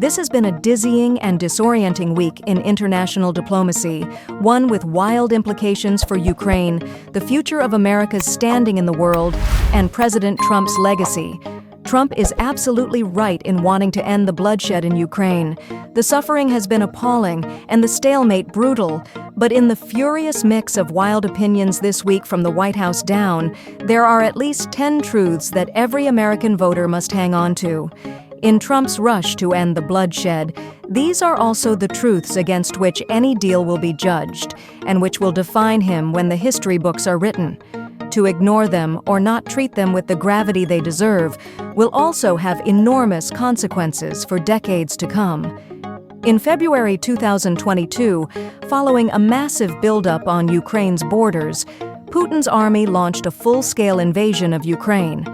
This has been a dizzying and disorienting week in international diplomacy, one with wild implications for Ukraine, the future of America's standing in the world, and President Trump's legacy. Trump is absolutely right in wanting to end the bloodshed in Ukraine. The suffering has been appalling and the stalemate brutal, but in the furious mix of wild opinions this week from the White House down, there are at least 10 truths that every American voter must hang on to. In Trump's rush to end the bloodshed, these are also the truths against which any deal will be judged, and which will define him when the history books are written. To ignore them or not treat them with the gravity they deserve will also have enormous consequences for decades to come. In February 2022, following a massive buildup on Ukraine's borders, Putin's army launched a full-scale invasion of Ukraine.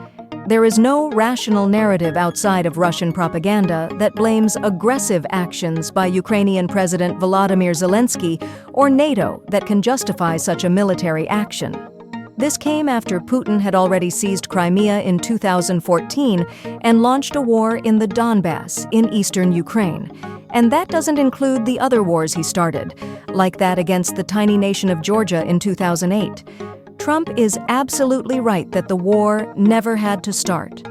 There is no rational narrative outside of Russian propaganda that blames aggressive actions by Ukrainian President Volodymyr Zelensky or NATO that can justify such a military action. This came after Putin had already seized Crimea in 2014 and launched a war in the Donbas in eastern Ukraine. And that doesn't include the other wars he started, like that against the tiny nation of Georgia in 2008. Trump is absolutely right that the war never had to start.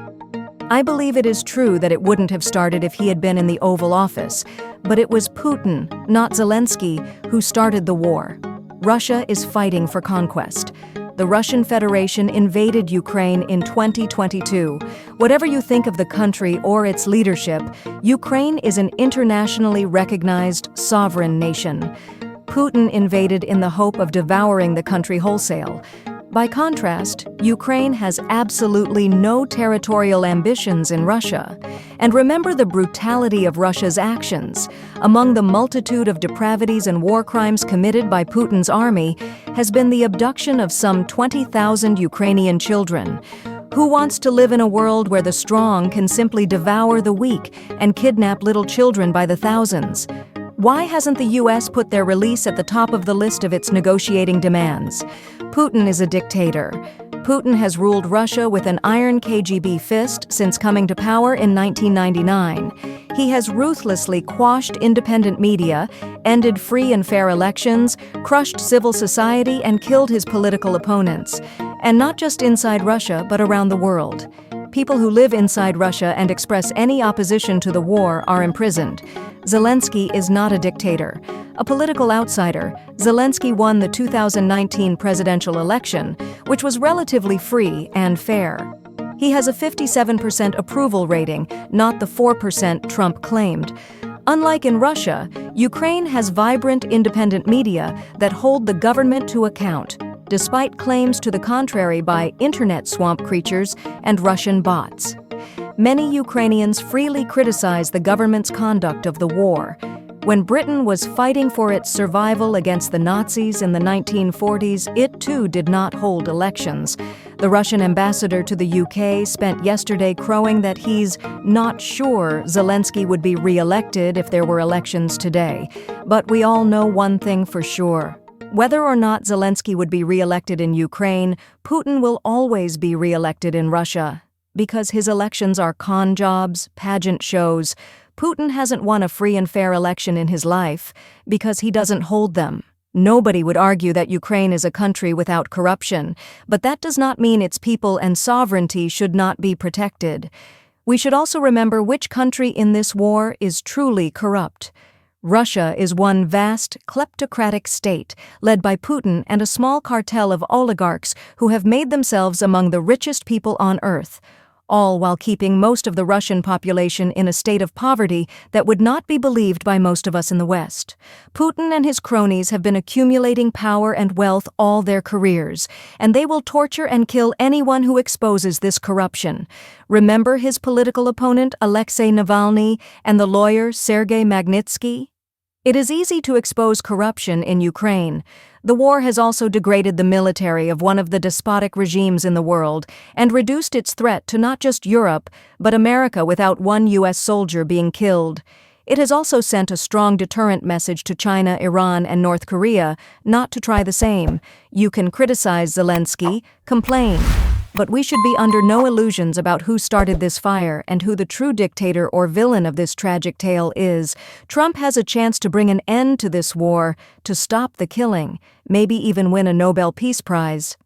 I believe it is true that it wouldn't have started if he had been in the Oval Office, but it was Putin, not Zelensky, who started the war. Russia is fighting for conquest. The Russian Federation invaded Ukraine in 2022. Whatever you think of the country or its leadership, Ukraine is an internationally recognized sovereign nation. Putin invaded in the hope of devouring the country wholesale. By contrast, Ukraine has absolutely no territorial ambitions in Russia. And remember the brutality of Russia's actions. Among the multitude of depravities and war crimes committed by Putin's army has been the abduction of some 20,000 Ukrainian children. Who wants to live in a world where the strong can simply devour the weak and kidnap little children by the thousands? Why hasn't the U.S. put their release at the top of the list of its negotiating demands? Putin is a dictator. Putin has ruled Russia with an iron KGB fist since coming to power in 1999. He has ruthlessly quashed independent media, ended free and fair elections, crushed civil society, and killed his political opponents. And not just inside Russia, but around the world. People who live inside Russia and express any opposition to the war are imprisoned. Zelensky is not a dictator. A political outsider, Zelensky won the 2019 presidential election, which was relatively free and fair. He has a 57% approval rating, not the 4% Trump claimed. Unlike in Russia, Ukraine has vibrant independent media that hold the government to account, despite claims to the contrary by internet swamp creatures and Russian bots. Many Ukrainians freely criticize the government's conduct of the war. When Britain was fighting for its survival against the Nazis in the 1940s, it too did not hold elections. The Russian ambassador to the UK spent yesterday crowing that he's not sure Zelensky would be re-elected if there were elections today. But we all know one thing for sure. Whether or not Zelensky would be re-elected in Ukraine, Putin will always be re-elected in Russia. Because his elections are con jobs, pageant shows. Putin hasn't won a free and fair election in his life because he doesn't hold them. Nobody would argue that Ukraine is a country without corruption, but that does not mean its people and sovereignty should not be protected. We should also remember which country in this war is truly corrupt. Russia is one vast, kleptocratic state led by Putin and a small cartel of oligarchs who have made themselves among the richest people on earth, all while keeping most of the Russian population in a state of poverty that would not be believed by most of us in the West. Putin and his cronies have been accumulating power and wealth all their careers, and they will torture and kill anyone who exposes this corruption. Remember his political opponent Alexei Navalny and the lawyer Sergei Magnitsky? It is easy to expose corruption in Ukraine. The war has also degraded the military of one of the despotic regimes in the world and reduced its threat to not just Europe, but America without one U.S. soldier being killed. It has also sent a strong deterrent message to China, Iran, and North Korea not to try the same. You can criticize Zelensky, complain. But we should be under no illusions about who started this fire and who the true dictator or villain of this tragic tale is. Trump has a chance to bring an end to this war, to stop the killing, maybe even win a Nobel Peace Prize.